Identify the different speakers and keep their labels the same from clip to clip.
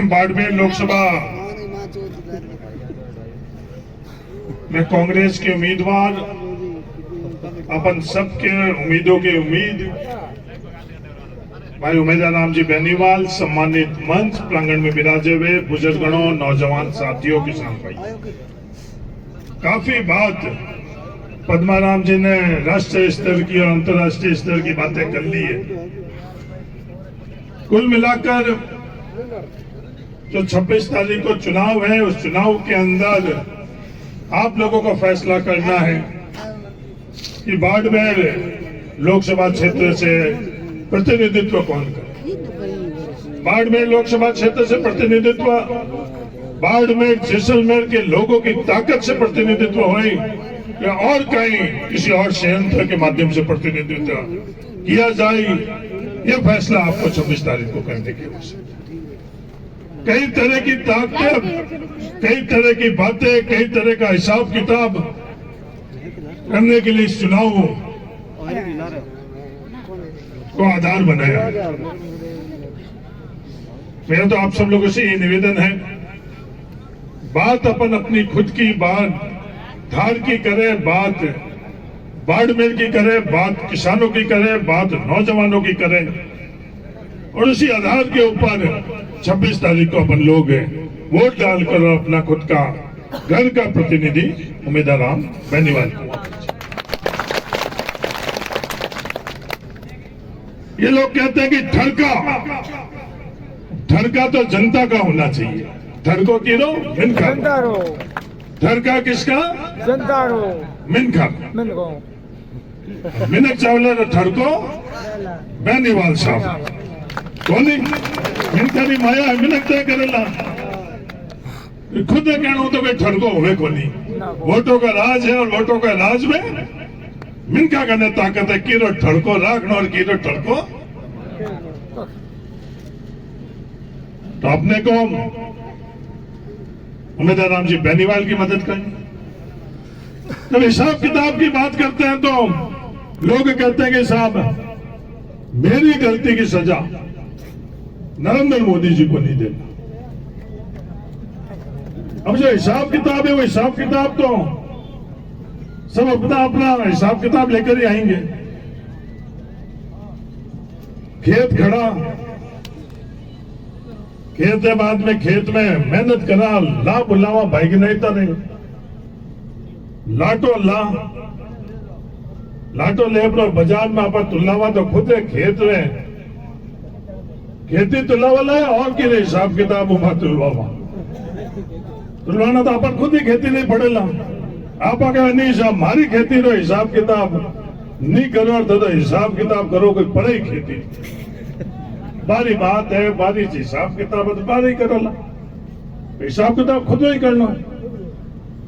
Speaker 1: बाड़मेर लोकसभा में कांग्रेस के उम्मीदवार अपन सबके उम्मीदों के उम्मीद भाई उमेदवार राम जी बेनीवाल, सम्मानित मंच प्रांगण में विराजे हुए बुजुर्गों, नौजवान साथियों, किसान भाई, काफी बात पद्माराम जी ने राष्ट्रीय स्तर की और अंतर्राष्ट्रीय स्तर की बातें कर ली है। कुल मिलाकर जो 26 तारीख को चुनाव है, उस चुनाव के अंदर आप लोगों को फैसला करना है कि बाड़मेर लोकसभा क्षेत्र से प्रतिनिधित्व कौन करे। बाड़मेर लोकसभा क्षेत्र से प्रतिनिधित्व बाड़मेर जैसलमेर के लोगों की ताकत से प्रतिनिधित्व हो या और कहीं किसी और संयंत्र के माध्यम से प्रतिनिधित्व किया जाए, ये फैसला आपको 26 तारीख को करने की आवश्यकता। कई तरह की ताकत, कई तरह की बातें, कई तरह का हिसाब किताब करने के लिए इस चुनाव को आधार बनाया। मेरा तो आप सब लोगों से ये निवेदन है, बात अपन अपनी खुद की बात धार की करें, बात बाड़मेर की करें, बात किसानों की करें, बात नौजवानों की करें, और उसी आधार के ऊपर 26 तारीख को अपन लोग वोट डालकर अपना खुद का घर का प्रतिनिधि उमेदवार राम बेनीवाल को। ये लोग कहते हैं कि ठरका तो जनता का होना चाहिए। ठरको की रो मिनखा रो, ठरका किसका? जनता रो मिनखा मिनक चावला ठरको बेनीवाल साहब कोनी मिनखा की माया है, मिनक तय करेला खुद कहना तो भाई ठरको होवे कोनी। वोटों का राज है और वोटों का राज में मिनका करने ताकत है। कीरो ठड़को राखना और कीरो ठड़को। तो अपने को उमेदवार राम जी बेनीवाल की मदद करनी। जब हिसाब किताब की बात करते हैं तो लोग कहते हैं कि साहब मेरी गलती की सजा नरेंद्र मोदी जी को नहीं देना। अब जो हिसाब किताब है वो हिसाब किताब तो सब अपना अपना हिसाब किताब लेकर ही आएंगे। खेत खड़ा, खेत है, बाद में खेत में मेहनत करा, ला बुलावा भाई नहीं तरे लाटो लाटो ले बाजार में आप तुलावा तो खुद है खेत में खेती तुलावा लाए और कि हिसाब किताब उमा तुलवावा तुलवाना तो अपन खुद ही खेती नहीं पड़ेला। आप आगे नहीं साहब मारी खेती रो हिसाब किताब नहीं करो तो हिसाब किताब करो कोई पड़े खेती बारी बात है, बारी हिसाब किताब है तो बारी करो ला। हिसाब किताब खुद ही करना,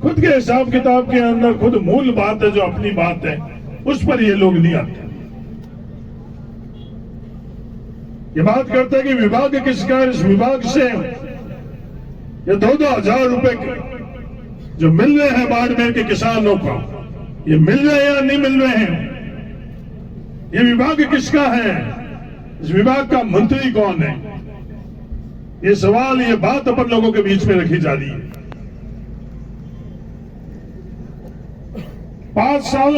Speaker 1: खुद के हिसाब किताब के अंदर खुद मूल बात है जो अपनी बात है उस पर ये लोग नहीं आते। ये बात करते हैं कि विभाग किसका है, इस विभाग से ये 2,000 रुपए जो मिल रहे हैं बाड़मेर के किसानों को, ये मिल रहे हैं या नहीं मिल रहे हैं? ये विभाग किसका है? इस विभाग का मंत्री कौन है? ये सवाल, ये बात अपन लोगों के बीच में रखी जा रही है। 5 साल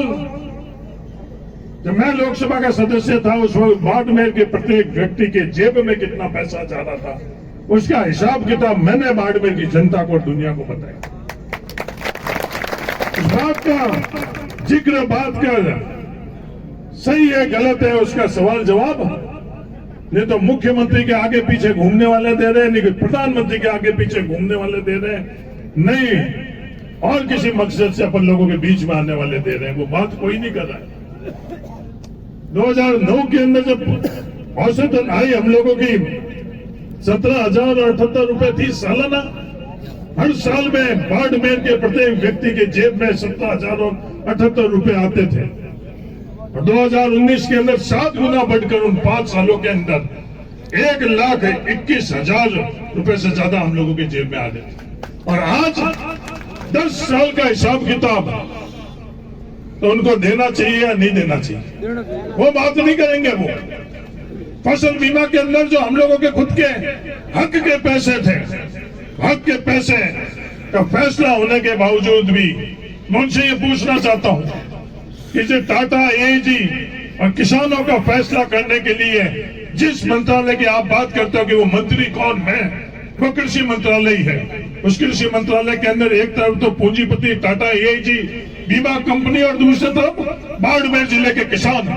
Speaker 1: जब मैं लोकसभा का सदस्य था उस वक्त बाड़मेर के प्रत्येक व्यक्ति के जेब में कितना पैसा जा रहा था उसका हिसाब किताब मैंने बाड़मेर की जनता को और दुनिया को बताया। इस बात का जिक्र बात कर सही है गलत है उसका सवाल जवाब नहीं तो मुख्यमंत्री के आगे पीछे घूमने वाले दे रहे, नहीं प्रधानमंत्री के आगे पीछे घूमने वाले दे रहे, नहीं और किसी मकसद से अपन लोगों के बीच में आने वाले दे रहे हैं। वो बात कोई नहीं कर रहा है। 2009 के अंदर जब औसतन आई हम लोगों की 17,078 रुपए थी सालाना, हर साल में बाड़मेर के प्रत्येक व्यक्ति के जेब में 17,078 रुपए आते थे और 2019 के अंदर 7 गुना बढ़कर उन 5 सालों के अंदर 1,21,000 रुपए से ज्यादा हम लोगों के जेब में आ गए। और आज 10 साल का हिसाब किताब तो उनको देना चाहिए या नहीं देना चाहिए वो बात नहीं करेंगे। वो फसल बीमा के अंदर जो हम लोगों के खुद के हक के पैसे थे, हक के पैसे का फैसला होने के बावजूद भी मैं उनसे ये पूछना चाहता हूं कि जो टाटा एजी और किसानों का फैसला करने के लिए जिस मंत्रालय की आप बात करते हो कि वो मंत्री कौन है, वो कृषि मंत्रालय है। उस कृषि मंत्रालय के अंदर एक तरफ तो पूंजीपति टाटा एजी बीमा कंपनी और दूसरी तरफ बाड़मेर जिले के किसान।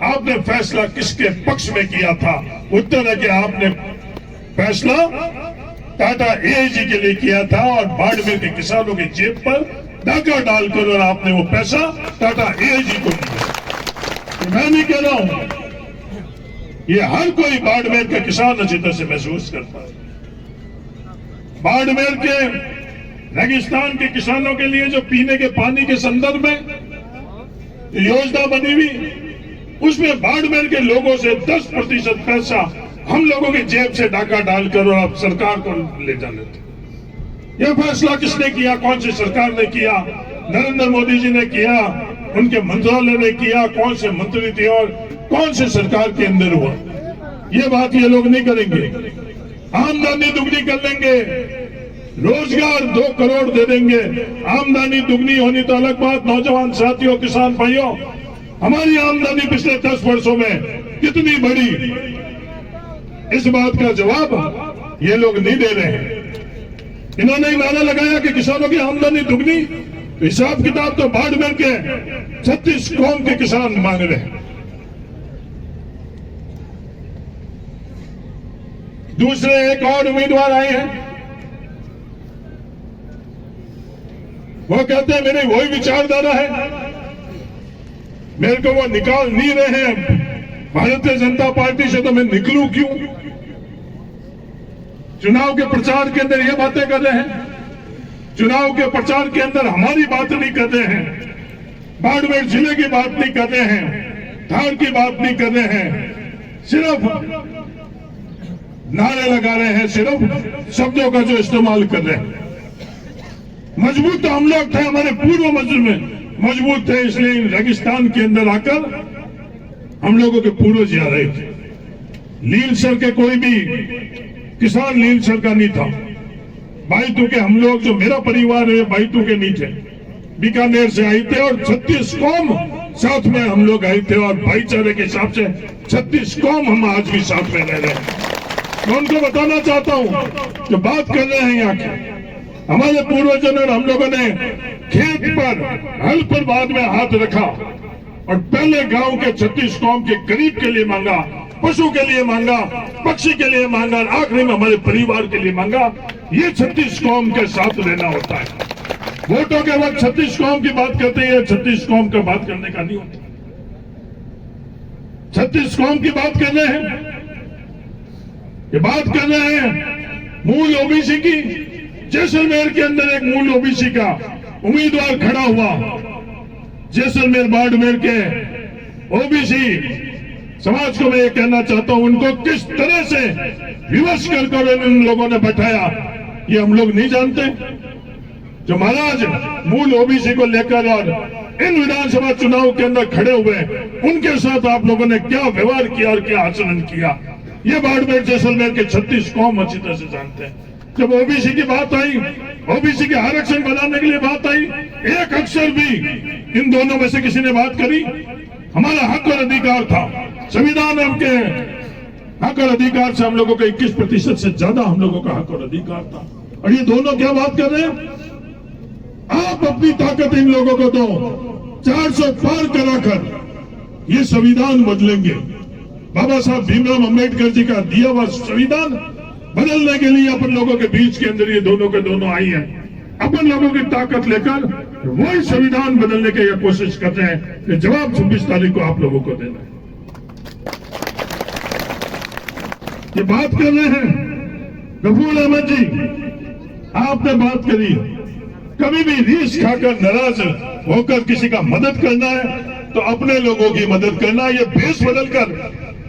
Speaker 1: आपने फैसला किसके पक्ष में किया था? उत्तर है कि आपने फैसला टाटा एजी के लिए किया था और बाड़मेर के किसानों की जेब पर डाका डालकर, और आपने वो पैसा टाटा एजी को दिया। मैं नहीं कह रहा हूं, ये हर कोई बाड़मेर के किसान अच्छी तरह से महसूस करता है। बाड़मेर के रेगिस्तान के किसानों के लिए जो पीने के पानी के संदर्भ में योजना बनी हुई, उसमें बाड़मेर के लोगों से 10% पैसा हम लोगों की जेब से डाका डालकर और अब सरकार को ले जाने थे। यह फैसला किसने किया? कौन सी सरकार ने किया? नरेंद्र मोदी जी ने किया, उनके मंत्रालय ने किया, कौन से मंत्री थे और कौन से सरकार के अंदर हुआ? ये बात ये लोग नहीं करेंगे। आमदनी दुगनी कर लेंगे, रोजगार 2 करोड़ दे देंगे। आमदनी दुगनी होनी तो अलग बात। नौजवान साथियों, किसान भाइयों, हमारी आमदनी पिछले 10 वर्षों में कितनी बढ़ी, इस बात का जवाब ये लोग नहीं दे रहे हैं। इन्होंने ही नारा लगाया कि किसानों की आमदनी दुगनी, तो हिसाब किताब तो बाड़मेर के 36 कौम के किसान मांग रहे हैं। दूसरे एक और उम्मीदवार आए हैं, वो कहते हैं मेरी वही विचारधारा है, मेरे को वो निकाल नहीं रहे हैं भारतीय जनता पार्टी से, तो मैं निकलूं क्यों? चुनाव के प्रचार के अंदर ये बातें कर रहे हैं, चुनाव के प्रचार के अंदर हमारी बात नहीं कर रहे हैं, बाड़मेर जिले की बात नहीं कर रहे हैं, धार की बात नहीं कर रहे हैं, सिर्फ नारे लगा रहे हैं, सिर्फ शब्दों का जो इस्तेमाल कर रहे हैं। मजबूत तो हम लोग थे, हमारे पूर्व मजबूत थे, इसलिए रेगिस्तान के अंदर आकर हम लोगों के पूर्वज आ रहे थे। लीलसर के कोई भी किसान लीलसर का नहीं था। बाइतू के हम लोग, जो मेरा परिवार है, बाइतू के नहीं थे, बीकानेर से आए थे और 36 कौम साथ में हम लोग आए थे, और भाईचारे के हिसाब से 36 कौम हम आज भी साथ में रह रहे हैं। मैं उनको बताना चाहता हूं जो बात कर रहे हैं यहाँ की, हमारे पूर्वजों ने, हम लोगों ने खेत पर, हल पर बाद में हाथ रखा और पहले गांव के 36 कौम के गरीब के लिए मांगा, पशु के लिए मांगा, पक्षी के लिए मांगा, आखिरी में हमारे परिवार के लिए मांगा। ये 36 कौम के साथ रहना होता है। वोटों के वक्त 36 कौम की बात करते हैं, 36 कौम का बात करने का नहीं होता। 36 कौम की बात कर रहे हैं, ये बात कर रहे हैं मूल ओबीसी की। जैसलमेर के अंदर एक मूल ओबीसी का उम्मीदवार खड़ा हुआ, जैसलमेर बाड़मेर के ओबीसी समाज को मैं ये कहना चाहता हूं, उनको किस तरह से विवश कर इन लोगों ने बैठाया, ये हम लोग नहीं जानते। जो महाराज मूल ओबीसी को लेकर और इन विधानसभा चुनाव के अंदर खड़े हुए, उनके साथ आप लोगों ने क्या व्यवहार किया और क्या आचरण किया, ये बाड़मेर जैसलमेर के 36 कौम अच्छी तरह से जानते हैं। जब ओबीसी की बात आई, ओबीसी के आरक्षण बनाने के लिए बात आई, एक अक्षर भी इन दोनों में से किसी ने बात करी? हमारा हक और अधिकार था, संविधान के हक और अधिकार से हम लोगों का 21% से ज्यादा हम लोगों का हक और अधिकार था, और ये दोनों क्या बात कर रहे हैं? आप अपनी ताकत इन लोगों को दो, 400 पार कराकर ये संविधान बदलेंगे। बाबा साहब भीमराव अंबेडकर जी का दिया हुआ संविधान बदलने के लिए अपन लोगों के बीच के अंदर ये दोनों के दोनों आई है। अपन लोगों की ताकत लेकर वही संविधान बदलने की ये कोशिश कर रहे हैं कि जवाब 26 तारीख को आप लोगों को देना है। ये बात कर रहे हैं गफूर अहमद जी, आपने बात करी, कभी भी रीस खाकर नाराज होकर किसी का मदद करना है तो अपने लोगों की मदद करना। ये भेष बदलकर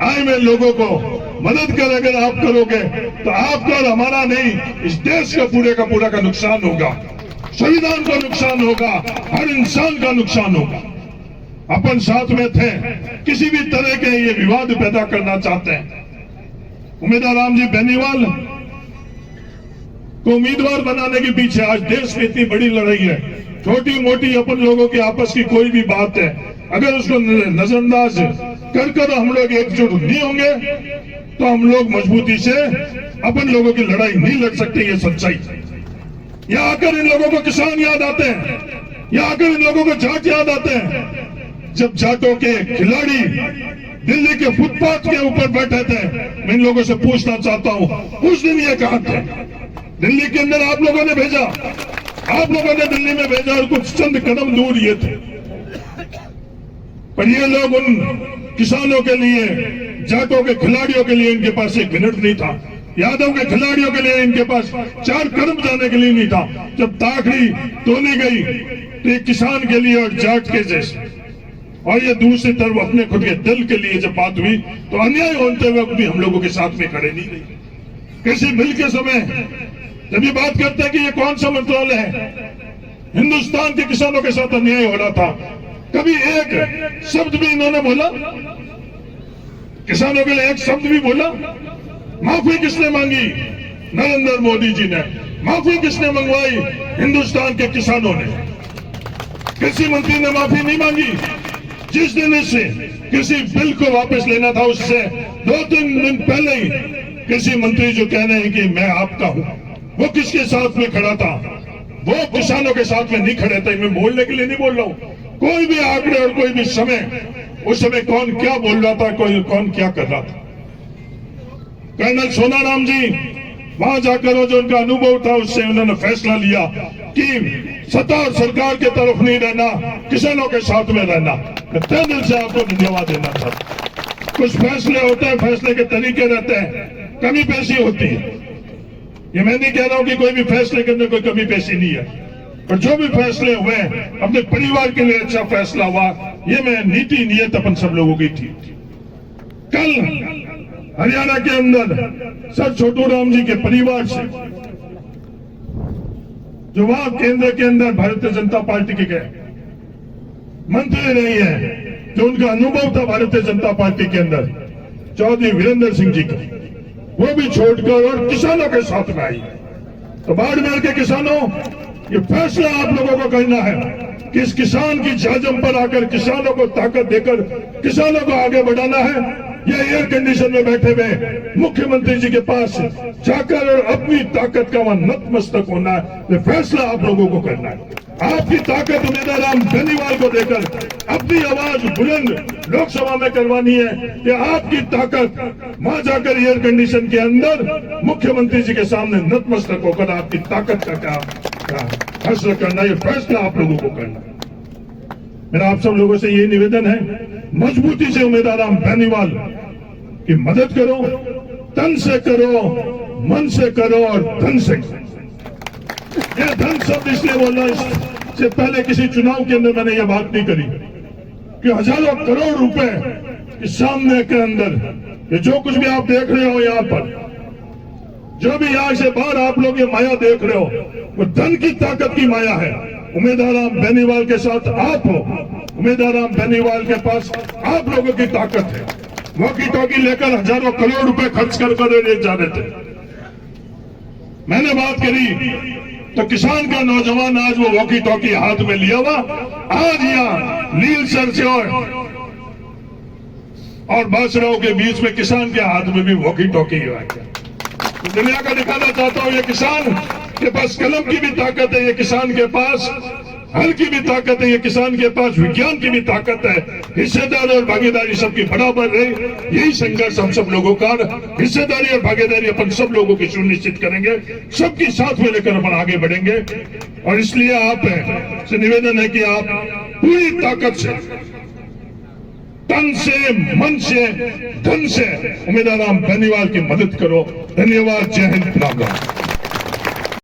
Speaker 1: आए हुए लोगों को मदद कर अगर आप करोगे तो आपका और हमारा नहीं, इस देश का पूरा का नुकसान होगा, संविधान का नुकसान होगा, हर इंसान का नुकसान होगा। अपन साथ में थे, किसी भी तरह के ये विवाद पैदा करना चाहते हैं उम्मीदवार राम जी बेनीवाल को उम्मीदवार बनाने के पीछे आज देश में इतनी बड़ी लड़ाई है। छोटी मोटी अपन लोगों की आपस की कोई भी बात है, अगर उसको नजरअंदाज कर हम लोग एकजुट नहीं होंगे तो हम लोग मजबूती से अपन लोगों की लड़ाई नहीं लड़ सकते। ये सच्चाई। यहाँ आकर इन लोगों को किसान याद आते हैं, यहाँ आकर इन लोगों को जाट याद आते हैं। जब जाटों के खिलाड़ी दिल्ली के फुटपाथ के ऊपर बैठे थे, मैं इन लोगों से पूछना चाहता हूं उस दिन ये कहा थे, दिल्ली के अंदर आप लोगों ने भेजा, आप लोगों ने दिल्ली में भेजा और कुछ चंद कदम दूर ये थे, पर ये लोग उन किसानों के लिए, जाटों के खिलाड़ियों के लिए इनके पास एक मिनट नहीं था, यादव के खिलाड़ियों के लिए इनके पास 4 कदम जाने के लिए नहीं था। जब ताकड़ी तोली गई तो एक किसान के लिए और जाट के जैसे, और ये दूसरी तरफ अपने खुद के दल के लिए जब बात हुई तो अन्याय होते हुए भी हम लोगों के साथ में खड़े नहीं रहे। कृषि बिल के समय जब ये बात करते हैं कि ये कौन सा मंत्रालय है, हिंदुस्तान के किसानों के साथ अन्याय हो रहा था, कभी एक शब्द भी इन्होंने बोला, किसानों के लिए एक शब्द भी बोला? माफी किसने मांगी? नरेंद्र मोदी जी ने। माफी किसने मंगवाई? हिंदुस्तान के किसानों ने। कृषि मंत्री ने माफी नहीं मांगी। जिस दिन इस कृषि बिल को वापस लेना था उससे 2-3 दिन पहले ही कृषि मंत्री जो कह रहे हैं कि मैं आपका हूं, वो किसके साथ में खड़ा था? वो किसानों के साथ में नहीं खड़े थे। मैं बोलने के लिए नहीं बोल रहा हूं, कोई भी आंकड़े और कोई भी समय, उस समय कौन क्या बोल रहा था, कौन क्या कर रहा था। कर्नल सोनाराम जी वहां जाकर जो उनका अनुभव था उससे उन्होंने फैसला लिया कि सत्ता और सरकार के तरफ नहीं रहना, किसानों के साथ में रहना। मैं तहे दिल से आपको धन्यवाद देना चाहता। कुछ फैसले होते हैं, फैसले के तरीके रहते हैं, कमी पेशी होती है। ये मैं नहीं कह रहा हूं कि कोई भी फैसले के अंदर कोई कमी पेशी नहीं है, पर जो भी फैसले हुए अपने परिवार के लिए अच्छा फैसला हुआ, ये मैं नीति नियत अपन सब लोगों की थी। कल हरियाणा के अंदर सर छोटू राम जी के परिवार से जो वहां केंद्र के अंदर भारतीय जनता पार्टी के गए मंत्री रही है, जो उनका अनुभव था भारतीय जनता पार्टी के अंदर, चौधरी वीरेंद्र सिंह जी का, वो भी छोड़कर और किसानों के साथ में आई। तो बाड़मेर के किसानों, ये फैसला आप लोगों को करना है कि इस किसान की जाजम पर आकर किसानों को ताकत देकर किसानों को आगे बढ़ाना है। ये एयर कंडीशन में बैठे हुए मुख्यमंत्री जी के पास जाकर और अपनी ताकत का वहां नतमस्तक होना है। ये फैसला आप लोगों को करना है। आपकी ताकत उम्मीदवार राम बेनीवाल को देकर अपनी आवाज बुलंद लोकसभा में करवानी है कि आपकी ताकत वहां जाकर एयर कंडीशन के अंदर मुख्यमंत्री जी के सामने नतमस्तक होकर आपकी ताकत का फैसला करना, ये फैसला आप लोगों को करना। मेरा आप सब लोगों से ये निवेदन है, मजबूती से उम्मीदवार राम बेनीवाल की मदद करो, तन से करो, मन से करो और धन से करो। यह धन शब्द इसलिए बोलना, इससे पहले किसी चुनाव के अंदर मैंने यह बात नहीं करी कि हजारों करोड़ रुपए के सामने के अंदर ये जो कुछ भी आप देख रहे हो, यहाँ पर जो भी यहाँ से बाहर आप लोग ये माया देख रहे हो, वो धन की ताकत की माया है। उम्मीदवार राम बेनीवाल के साथ आप हो, उम्मीदवार राम बेनीवाल के पास आप लोगों की ताकत है। वॉकी टॉकी लेकर हजारों करोड़ रुपए खर्च कर ले जा रहे थे। मैंने बात करी तो किसान का नौजवान आज वो वॉकी टॉकी हाथ में लिया हुआ, आज यहाँ नील सर से और बासराओं के बीच में किसान के हाथ में भी वॉकी टॉकी है। तो दुनिया का दिखाना चाहता हूं, ये किसान के पास कलम की भी ताकत है, ये किसान के पास हल की भी ताकत है, ये किसान के पास विज्ञान की भी ताकत है। हिस्सेदारी और भागीदारी सबकी बराबर रहे, यही संघर्ष हम सब लोगों का, हिस्सेदारी और भागीदारी अपन सब लोगों की सुनिश्चित करेंगे, सबकी साथ में लेकर अपन आगे बढ़ेंगे। और इसलिए आप से निवेदन है कि आप पूरी ताकत से, तन से, मन से, धन से उम्मीदवार राम बेनीवाल की मदद करो। धन्यवाद। जय हिंद। राम राम।